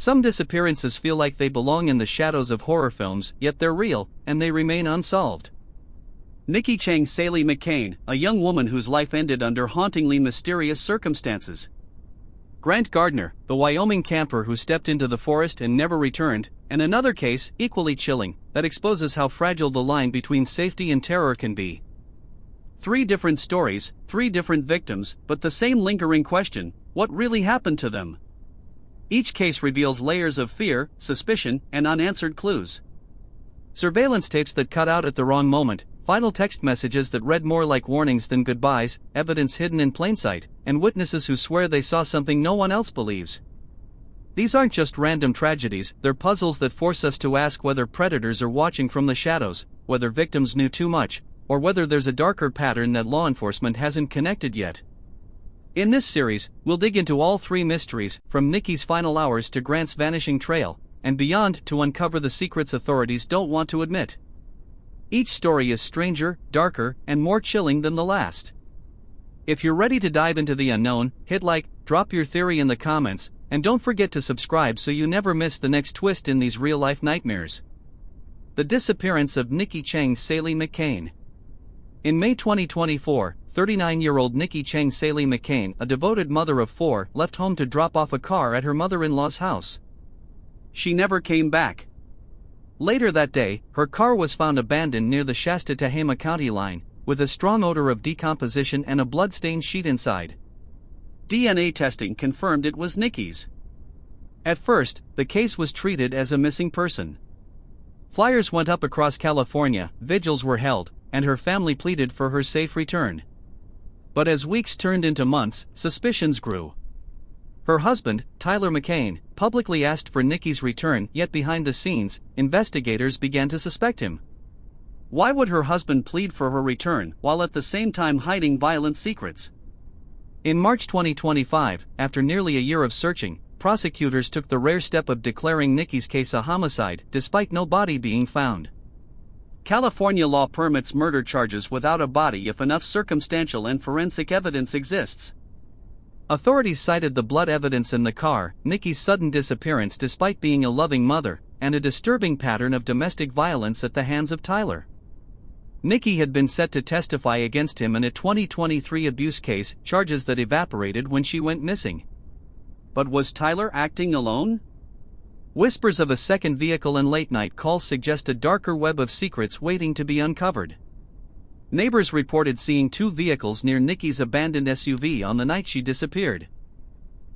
Some disappearances feel like they belong in the shadows of horror films, yet they're real, and they remain unsolved. Nikki Cheng Saelee-McCain, a young woman whose life ended under hauntingly mysterious circumstances. Grant Gardner, the Wyoming camper who stepped into the forest and never returned, and another case, equally chilling, that exposes how fragile the line between safety and terror can be. 3 different stories, 3 different victims, but the same lingering question: what really happened to them? Each case reveals layers of fear, suspicion, and unanswered clues. Surveillance tapes that cut out at the wrong moment, final text messages that read more like warnings than goodbyes, evidence hidden in plain sight, and witnesses who swear they saw something no one else believes. These aren't just random tragedies, they're puzzles that force us to ask whether predators are watching from the shadows, whether victims knew too much, or whether there's a darker pattern that law enforcement hasn't connected yet. In this series, we'll dig into all 3 mysteries, from Nikki's final hours to Grant's vanishing trail, and beyond, to uncover the secrets authorities don't want to admit. Each story is stranger, darker, and more chilling than the last. If you're ready to dive into the unknown, hit like, drop your theory in the comments, and don't forget to subscribe so you never miss the next twist in these real-life nightmares. The disappearance of Nikki Cheng Saelee-McCain. In May 2024, 39-year-old Nikki Cheng Saelee-McCain, a devoted mother of 4, left home to drop off a car at her mother-in-law's house. She never came back. Later that day, her car was found abandoned near the Shasta-Tehama County line, with a strong odor of decomposition and a blood-stained sheet inside. DNA testing confirmed it was Nikki's. At first, the case was treated as a missing person. Flyers went up across California, vigils were held, and her family pleaded for her safe return. But as weeks turned into months, suspicions grew. Her husband, Tyler McCain, publicly asked for Nikki's return, yet behind the scenes, investigators began to suspect him. Why would her husband plead for her return while at the same time hiding violent secrets? In March 2025, after nearly a year of searching, prosecutors took the rare step of declaring Nikki's case a homicide, despite no body being found. California law permits murder charges without a body if enough circumstantial and forensic evidence exists. Authorities cited the blood evidence in the car, Nikki's sudden disappearance despite being a loving mother, and a disturbing pattern of domestic violence at the hands of Tyler. Nikki had been set to testify against him in a 2023 abuse case, charges that evaporated when she went missing. But was Tyler acting alone? Whispers of a second vehicle and late-night calls suggest a darker web of secrets waiting to be uncovered. Neighbors reported seeing 2 vehicles near Nikki's abandoned SUV on the night she disappeared.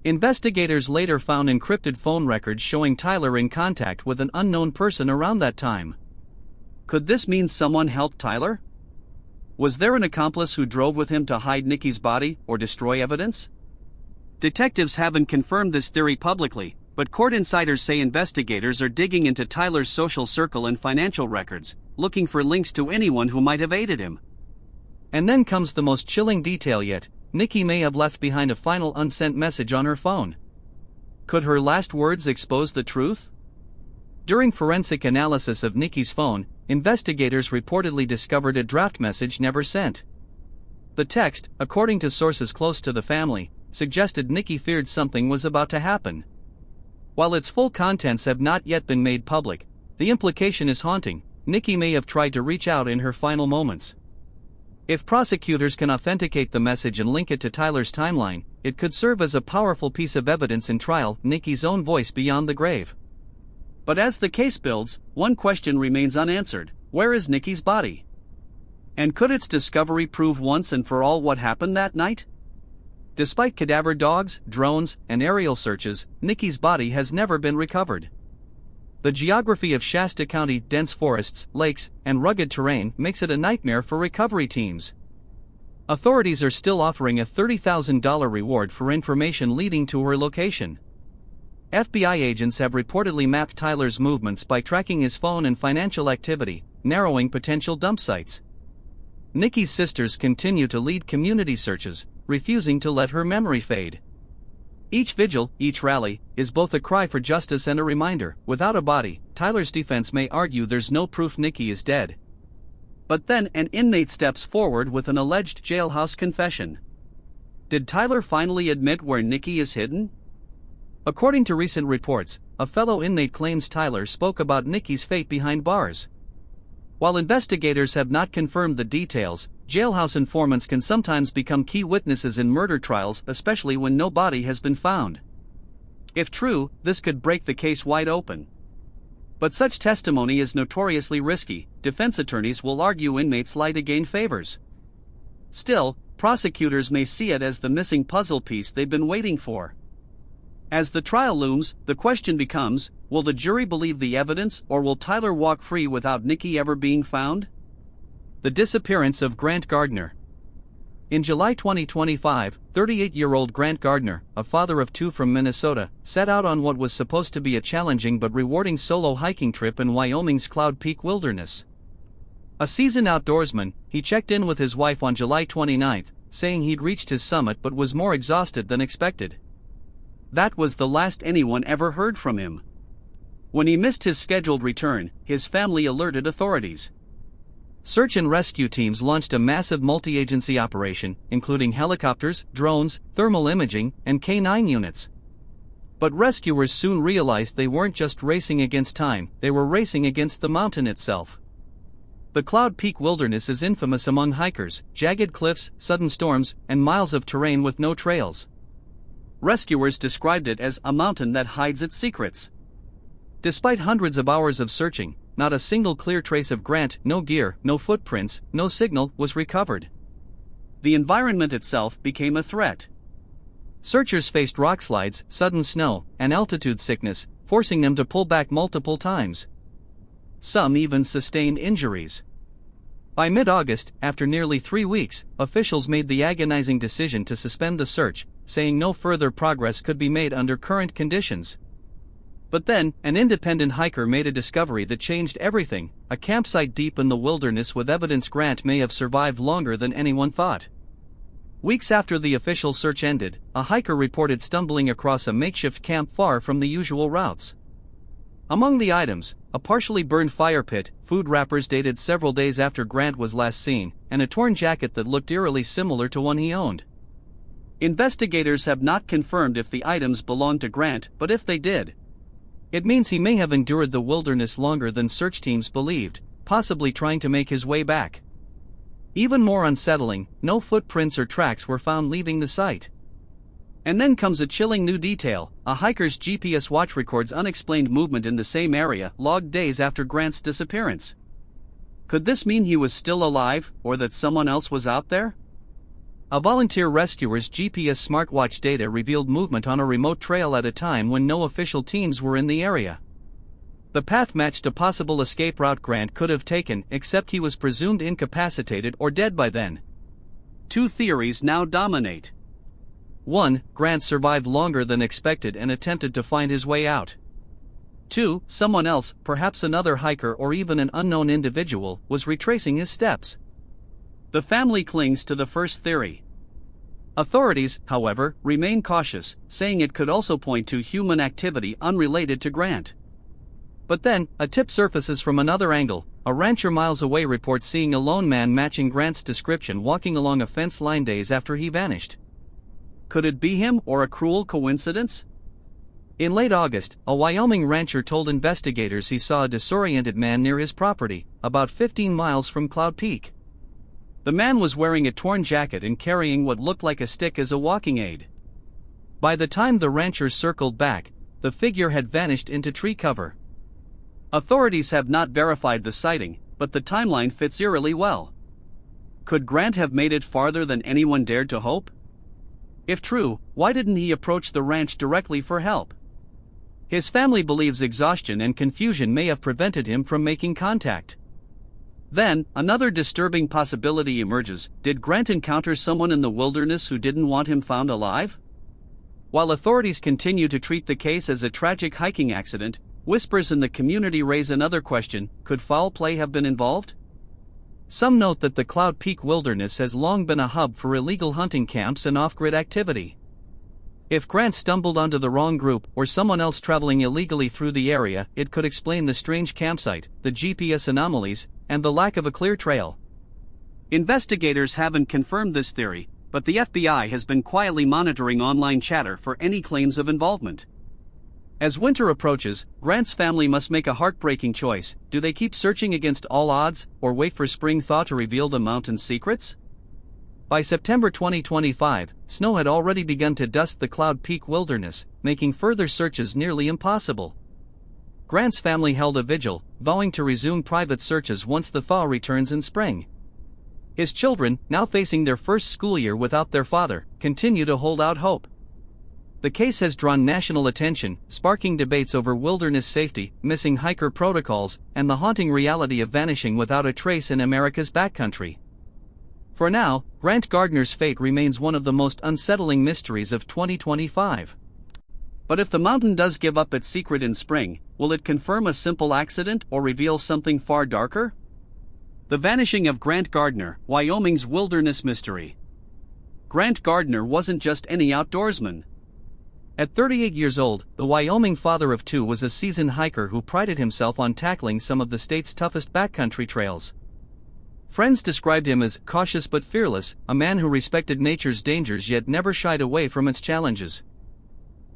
Investigators later found encrypted phone records showing Tyler in contact with an unknown person around that time. Could this mean someone helped Tyler? Was there an accomplice who drove with him to hide Nikki's body or destroy evidence? Detectives haven't confirmed this theory publicly, but court insiders say investigators are digging into Tyler's social circle and financial records, looking for links to anyone who might have aided him. And then comes the most chilling detail yet: Nikki may have left behind a final unsent message on her phone. Could her last words expose the truth? During forensic analysis of Nikki's phone, investigators reportedly discovered a draft message never sent. The text, according to sources close to the family, suggested Nikki feared something was about to happen. While its full contents have not yet been made public, the implication is haunting: Nikki may have tried to reach out in her final moments. If prosecutors can authenticate the message and link it to Tyler's timeline, it could serve as a powerful piece of evidence in trial, Nikki's own voice beyond the grave. But as the case builds, one question remains unanswered: where is Nikki's body? And could its discovery prove once and for all what happened that night? Despite cadaver dogs, drones, and aerial searches, Nikki's body has never been recovered. The geography of Shasta County, dense forests, lakes, and rugged terrain, makes it a nightmare for recovery teams. Authorities are still offering a $30,000 reward for information leading to her location. FBI agents have reportedly mapped Tyler's movements by tracking his phone and financial activity, narrowing potential dump sites. Nikki's sisters continue to lead community searches, refusing to let her memory fade. Each vigil, each rally, is both a cry for justice and a reminder: without a body, Tyler's defense may argue there's no proof Nikki is dead. But then an inmate steps forward with an alleged jailhouse confession. Did Tyler finally admit where Nikki is hidden? According to recent reports, a fellow inmate claims Tyler spoke about Nikki's fate behind bars. While investigators have not confirmed the details, jailhouse informants can sometimes become key witnesses in murder trials, especially when no body has been found. If true, this could break the case wide open. But such testimony is notoriously risky. Defense attorneys will argue inmates lie to gain favors. Still, prosecutors may see it as the missing puzzle piece they've been waiting for. As the trial looms, the question becomes, will the jury believe the evidence, or will Tyler walk free without Nikki ever being found? The disappearance of Grant Gardner. In July 2025, 38-year-old Grant Gardner, a father of two from Minnesota, set out on what was supposed to be a challenging but rewarding solo hiking trip in Wyoming's Cloud Peak wilderness. A seasoned outdoorsman, he checked in with his wife on July 29, saying he'd reached his summit but was more exhausted than expected. That was the last anyone ever heard from him. When he missed his scheduled return, his family alerted authorities. Search and rescue teams launched a massive multi-agency operation, including helicopters, drones, thermal imaging, and K-9 units. But rescuers soon realized they weren't just racing against time, they were racing against the mountain itself. The Cloud Peak wilderness is infamous among hikers: jagged cliffs, sudden storms, and miles of terrain with no trails. Rescuers described it as a mountain that hides its secrets. Despite hundreds of hours of searching, not a single clear trace of Grant, no gear, no footprints, no signal, was recovered. The environment itself became a threat. Searchers faced rockslides, sudden snow, and altitude sickness, forcing them to pull back multiple times. Some even sustained injuries. By mid-August, after nearly 3 weeks, officials made the agonizing decision to suspend the search, saying no further progress could be made under current conditions. But then, an independent hiker made a discovery that changed everything: a campsite deep in the wilderness with evidence Grant may have survived longer than anyone thought. Weeks after the official search ended, a hiker reported stumbling across a makeshift camp far from the usual routes. Among the items, a partially burned fire pit, food wrappers dated several days after Grant was last seen, and a torn jacket that looked eerily similar to one he owned. Investigators have not confirmed if the items belonged to Grant, but if they did, it means he may have endured the wilderness longer than search teams believed, possibly trying to make his way back. Even more unsettling, no footprints or tracks were found leaving the site. And then comes a chilling new detail: a hiker's GPS watch records unexplained movement in the same area, logged days after Grant's disappearance. Could this mean he was still alive, or that someone else was out there? A volunteer rescuer's GPS smartwatch data revealed movement on a remote trail at a time when no official teams were in the area. The path matched a possible escape route Grant could have taken, except he was presumed incapacitated or dead by then. Two theories now dominate. 1. Grant survived longer than expected and attempted to find his way out. 2. Someone else, perhaps another hiker or even an unknown individual, was retracing his steps. The family clings to the first theory. Authorities, however, remain cautious, saying it could also point to human activity unrelated to Grant. But then, a tip surfaces from another angle. A rancher miles away reports seeing a lone man matching Grant's description walking along a fence line days after he vanished. Could it be him, or a cruel coincidence? In late August, a Wyoming rancher told investigators he saw a disoriented man near his property, about 15 miles from Cloud Peak. The man was wearing a torn jacket and carrying what looked like a stick as a walking aid. By the time the rancher circled back, the figure had vanished into tree cover. Authorities have not verified the sighting, but the timeline fits eerily well. Could Grant have made it farther than anyone dared to hope? If true, why didn't he approach the ranch directly for help? His family believes exhaustion and confusion may have prevented him from making contact. Then, another disturbing possibility emerges: did Grant encounter someone in the wilderness who didn't want him found alive? While authorities continue to treat the case as a tragic hiking accident, whispers in the community raise another question: could foul play have been involved? Some note that the Cloud Peak wilderness has long been a hub for illegal hunting camps and off-grid activity. If Grant stumbled onto the wrong group or someone else traveling illegally through the area, it could explain the strange campsite, the GPS anomalies, and the lack of a clear trail. Investigators haven't confirmed this theory, but the FBI has been quietly monitoring online chatter for any claims of involvement. As winter approaches, Grant's family must make a heartbreaking choice. Do they keep searching against all odds, or wait for spring thaw to reveal the mountain's secrets? By September 2025, snow had already begun to dust the Cloud Peak wilderness, making further searches nearly impossible. Grant's family held a vigil, vowing to resume private searches once the thaw returns in spring. His children, now facing their first school year without their father, continue to hold out hope. The case has drawn national attention, sparking debates over wilderness safety, missing hiker protocols, and the haunting reality of vanishing without a trace in America's backcountry. For now, Grant Gardner's fate remains one of the most unsettling mysteries of 2025. But if the mountain does give up its secret in spring, will it confirm a simple accident or reveal something far darker? The vanishing of Grant Gardner, Wyoming's wilderness mystery. Grant Gardner wasn't just any outdoorsman. At 38 years old, the Wyoming father of two was a seasoned hiker who prided himself on tackling some of the state's toughest backcountry trails. Friends described him as cautious but fearless, a man who respected nature's dangers yet never shied away from its challenges.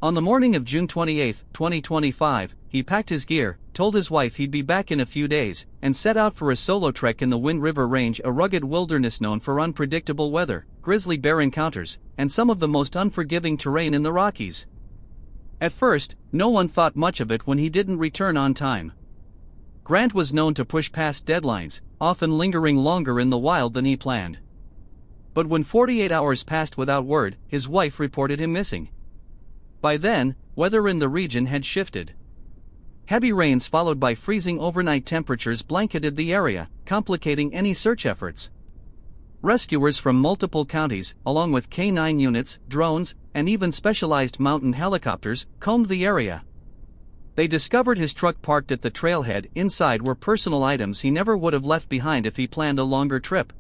On the morning of June 28, 2025, he packed his gear, told his wife he'd be back in a few days, and set out for a solo trek in the Wind River Range, a rugged wilderness known for unpredictable weather, grizzly bear encounters, and some of the most unforgiving terrain in the Rockies. At first, no one thought much of it when he didn't return on time. Grant was known to push past deadlines, often lingering longer in the wild than he planned. But when 48 hours passed without word, his wife reported him missing. By then, weather in the region had shifted. Heavy rains followed by freezing overnight temperatures blanketed the area, complicating any search efforts. Rescuers from multiple counties, along with K-9 units, drones, and even specialized mountain helicopters, combed the area. They discovered his truck parked at the trailhead. Inside were personal items he never would have left behind if he planned a longer trip.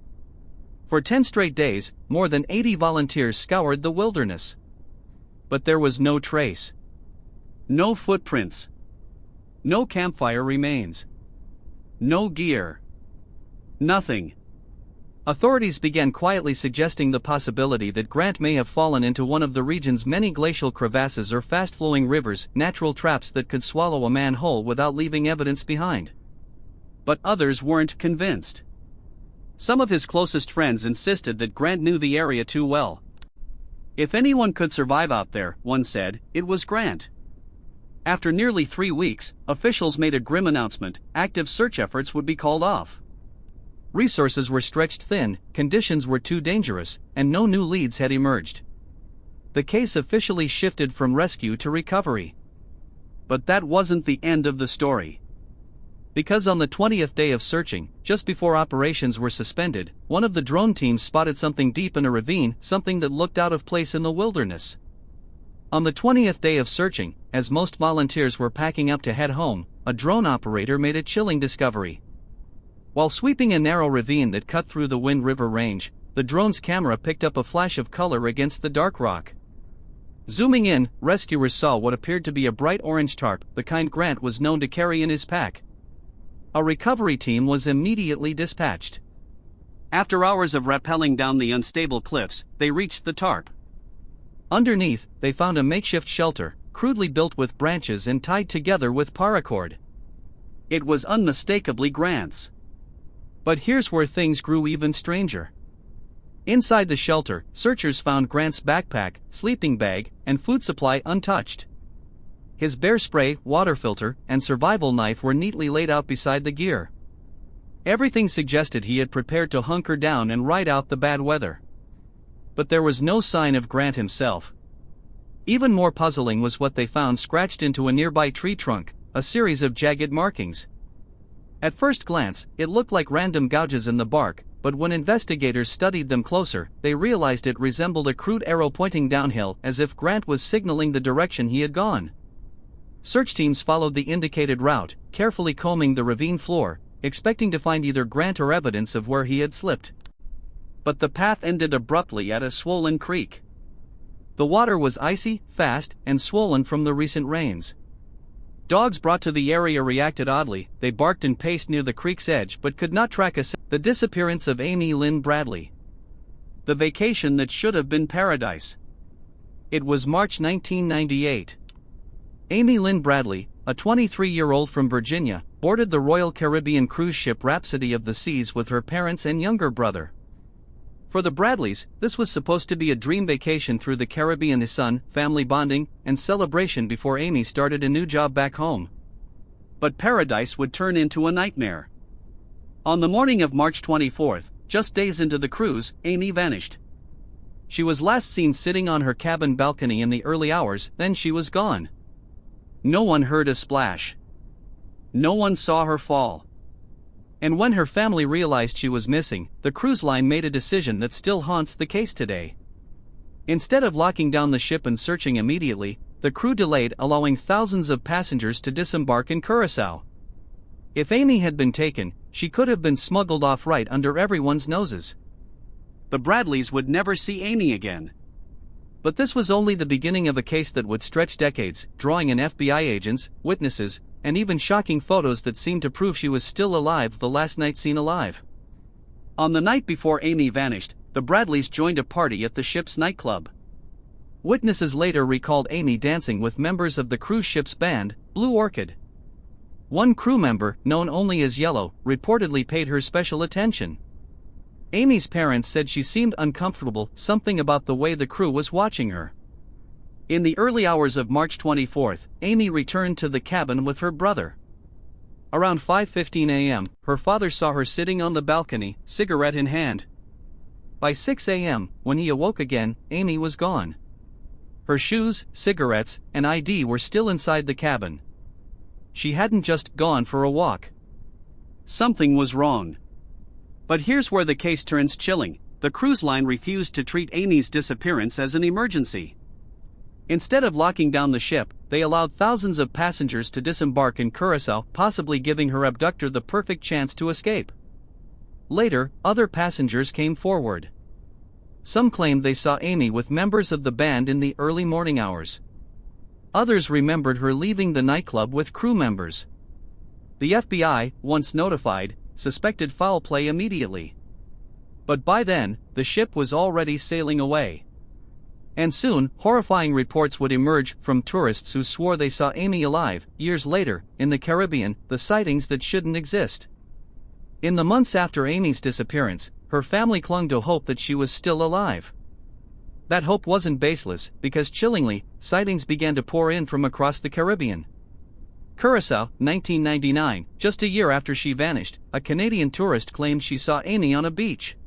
For 10 straight days, more than 80 volunteers scoured the wilderness. But there was no trace. No footprints. No campfire remains. No gear. Nothing. Authorities began quietly suggesting the possibility that Grant may have fallen into one of the region's many glacial crevasses or fast-flowing rivers, natural traps that could swallow a man whole without leaving evidence behind. But others weren't convinced. Some of his closest friends insisted that Grant knew the area too well. If anyone could survive out there, one said, it was Grant. After nearly 3 weeks, officials made a grim announcement: active search efforts would be called off. Resources were stretched thin, conditions were too dangerous, and no new leads had emerged. The case officially shifted from rescue to recovery. But that wasn't the end of the story. Because on the 20th day of searching, just before operations were suspended, one of the drone teams spotted something deep in a ravine, something that looked out of place in the wilderness. On the 20th day of searching, as most volunteers were packing up to head home, a drone operator made a chilling discovery. While sweeping a narrow ravine that cut through the Wind River Range, the drone's camera picked up a flash of color against the dark rock. Zooming in, rescuers saw what appeared to be a bright orange tarp, the kind Grant was known to carry in his pack. A recovery team was immediately dispatched. After hours of rappelling down the unstable cliffs, they reached the tarp. Underneath, they found a makeshift shelter, crudely built with branches and tied together with paracord. It was unmistakably Grant's. But here's where things grew even stranger. Inside the shelter, searchers found Grant's backpack, sleeping bag, and food supply untouched. His bear spray, water filter, and survival knife were neatly laid out beside the gear. Everything suggested he had prepared to hunker down and ride out the bad weather. But there was no sign of Grant himself. Even more puzzling was what they found scratched into a nearby tree trunk, a series of jagged markings. At first glance, it looked like random gouges in the bark, but when investigators studied them closer, they realized it resembled a crude arrow pointing downhill, as if Grant was signaling the direction he had gone. Search teams followed the indicated route, carefully combing the ravine floor, expecting to find either Grant or evidence of where he had slipped. But the path ended abruptly at a swollen creek. The water was icy, fast, and swollen from the recent rains. Dogs brought to the area reacted oddly. They barked and paced near the creek's edge but could not track the disappearance of Amy Lynn Bradley. The vacation that should have been paradise. It was March 1998. Amy Lynn Bradley, a 23-year-old from Virginia, boarded the Royal Caribbean cruise ship Rhapsody of the Seas with her parents and younger brother. For the Bradleys, this was supposed to be a dream vacation through the Caribbean, fun, family bonding, and celebration before Amy started a new job back home. But paradise would turn into a nightmare. On the morning of March 24th, just days into the cruise, Amy vanished. She was last seen sitting on her cabin balcony in the early hours, then she was gone. No one heard a splash. No one saw her fall. And when her family realized she was missing, the cruise line made a decision that still haunts the case today. Instead of locking down the ship and searching immediately, the crew delayed, allowing thousands of passengers to disembark in Curaçao. If Amy had been taken, she could have been smuggled off right under everyone's noses. The Bradleys would never see Amy again. But this was only the beginning of a case that would stretch decades, drawing in FBI agents, witnesses, and even shocking photos that seemed to prove she was still alive the last night seen alive. On the night before Amy vanished, the Bradleys joined a party at the ship's nightclub. Witnesses later recalled Amy dancing with members of the cruise ship's band, Blue Orchid. One crew member, known only as Yellow, reportedly paid her special attention. Amy's parents said she seemed uncomfortable, something about the way the crew was watching her. In the early hours of March 24th, Amy returned to the cabin with her brother. Around 5:15 a.m., her father saw her sitting on the balcony, cigarette in hand. By 6 a.m., when he awoke again, Amy was gone. Her shoes, cigarettes, and ID were still inside the cabin. She hadn't just gone for a walk. Something was wrong. But here's where the case turns chilling. The cruise line refused to treat Amy's disappearance as an emergency. Instead of locking down the ship, they allowed thousands of passengers to disembark in Curaçao, possibly giving her abductor the perfect chance to escape. Later, other passengers came forward. Some claimed they saw Amy with members of the band in the early morning hours. Others remembered her leaving the nightclub with crew members. The FBI, once notified, suspected foul play immediately. But by then, the ship was already sailing away. And soon, horrifying reports would emerge from tourists who swore they saw Amy alive. Years later, in the Caribbean, the sightings that shouldn't exist. In the months after Amy's disappearance, her family clung to hope that she was still alive. That hope wasn't baseless, because chillingly, sightings began to pour in from across the Caribbean. Curaçao, 1999, just a year after she vanished, a Canadian tourist claimed she saw Amy on a beach.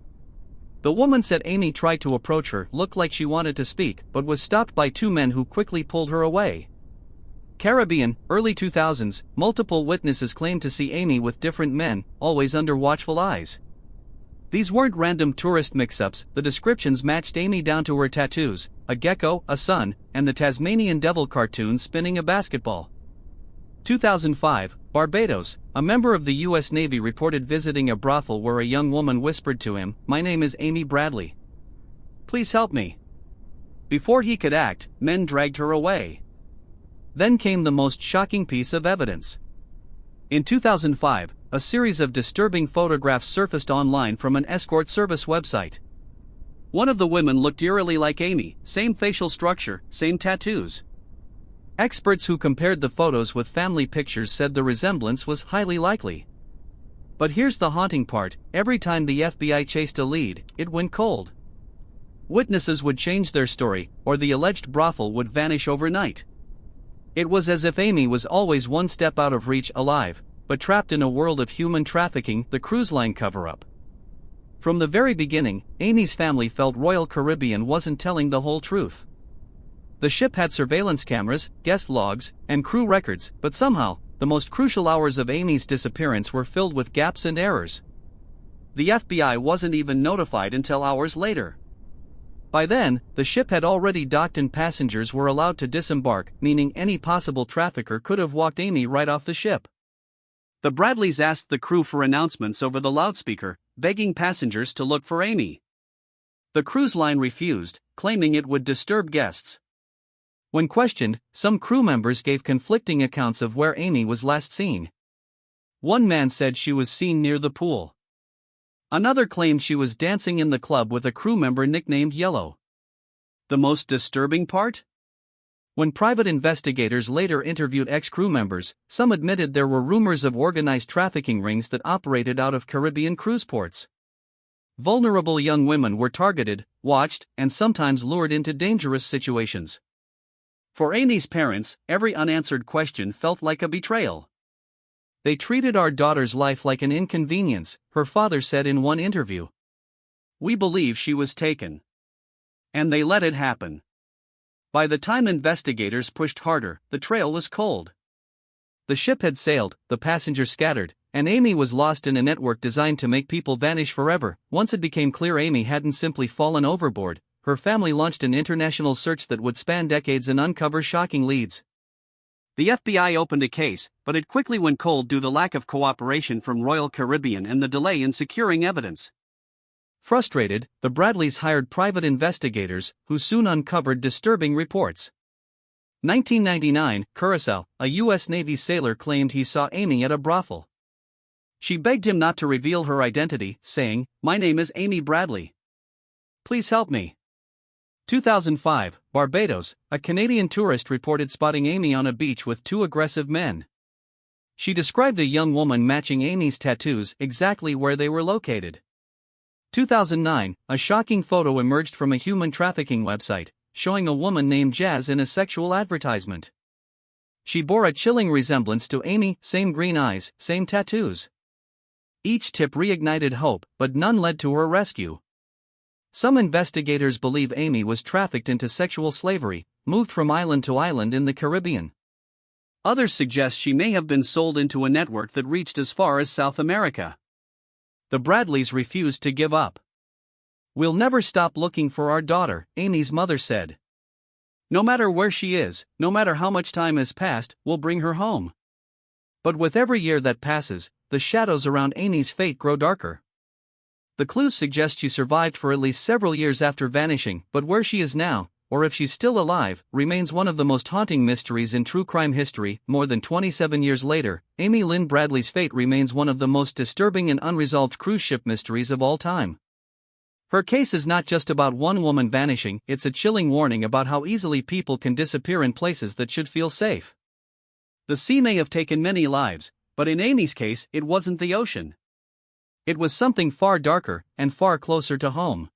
The woman said Amy tried to approach her, looked like she wanted to speak, but was stopped by two men who quickly pulled her away. Caribbean, early 2000s, multiple witnesses claimed to see Amy with different men, always under watchful eyes. These weren't random tourist mix-ups, the descriptions matched Amy down to her tattoos, a gecko, a sun, and the Tasmanian Devil cartoon spinning a basketball. 2005, Barbados, a member of the U.S. Navy reported visiting a brothel where a young woman whispered to him, "My name is Amy Bradley. Please help me." Before he could act, men dragged her away. Then came the most shocking piece of evidence. In 2005, a series of disturbing photographs surfaced online from an escort service website. One of the women looked eerily like Amy, same facial structure, same tattoos. Experts who compared the photos with family pictures said the resemblance was highly likely. But here's the haunting part: every time the FBI chased a lead, it went cold. Witnesses would change their story, or the alleged brothel would vanish overnight. It was as if Amy was always one step out of reach, alive, but trapped in a world of human trafficking, the cruise line cover-up. From the very beginning, Amy's family felt Royal Caribbean wasn't telling the whole truth. The ship had surveillance cameras, guest logs, and crew records, but somehow, the most crucial hours of Amy's disappearance were filled with gaps and errors. The FBI wasn't even notified until hours later. By then, the ship had already docked and passengers were allowed to disembark, meaning any possible trafficker could have walked Amy right off the ship. The Bradleys asked the crew for announcements over the loudspeaker, begging passengers to look for Amy. The cruise line refused, claiming it would disturb guests. When questioned, some crew members gave conflicting accounts of where Amy was last seen. One man said she was seen near the pool. Another claimed she was dancing in the club with a crew member nicknamed Yellow. The most disturbing part? When private investigators later interviewed ex-crew members, some admitted there were rumors of organized trafficking rings that operated out of Caribbean cruise ports. Vulnerable young women were targeted, watched, and sometimes lured into dangerous situations. For Amy's parents, every unanswered question felt like a betrayal. "They treated our daughter's life like an inconvenience," her father said in one interview. "We believe she was taken. And they let it happen." By the time investigators pushed harder, the trail was cold. The ship had sailed, the passengers scattered, and Amy was lost in a network designed to make people vanish forever. Once it became clear Amy hadn't simply fallen overboard, her family launched an international search that would span decades and uncover shocking leads. The FBI opened a case, but it quickly went cold due to the lack of cooperation from Royal Caribbean and the delay in securing evidence. Frustrated, the Bradleys hired private investigators, who soon uncovered disturbing reports. 1999, Curaçao, a U.S. Navy sailor claimed he saw Amy at a brothel. She begged him not to reveal her identity, saying, "My name is Amy Bradley. Please help me." 2005, Barbados, a Canadian tourist reported spotting Amy on a beach with two aggressive men. She described a young woman matching Amy's tattoos exactly where they were located. 2009, a shocking photo emerged from a human trafficking website, showing a woman named Jazz in a sexual advertisement. She bore a chilling resemblance to Amy, same green eyes, same tattoos. Each tip reignited hope, but none led to her rescue. Some investigators believe Amy was trafficked into sexual slavery, moved from island to island in the Caribbean. Others suggest she may have been sold into a network that reached as far as South America. The Bradleys refused to give up. "We'll never stop looking for our daughter," Amy's mother said. "No matter where she is, no matter how much time has passed, we'll bring her home." But with every year that passes, the shadows around Amy's fate grow darker. The clues suggest she survived for at least several years after vanishing, but where she is now, or if she's still alive, remains one of the most haunting mysteries in true crime history. More than 27 years later, Amy Lynn Bradley's fate remains one of the most disturbing and unresolved cruise ship mysteries of all time. Her case is not just about one woman vanishing, it's a chilling warning about how easily people can disappear in places that should feel safe. The sea may have taken many lives, but in Amy's case, it wasn't the ocean. It was something far darker and far closer to home.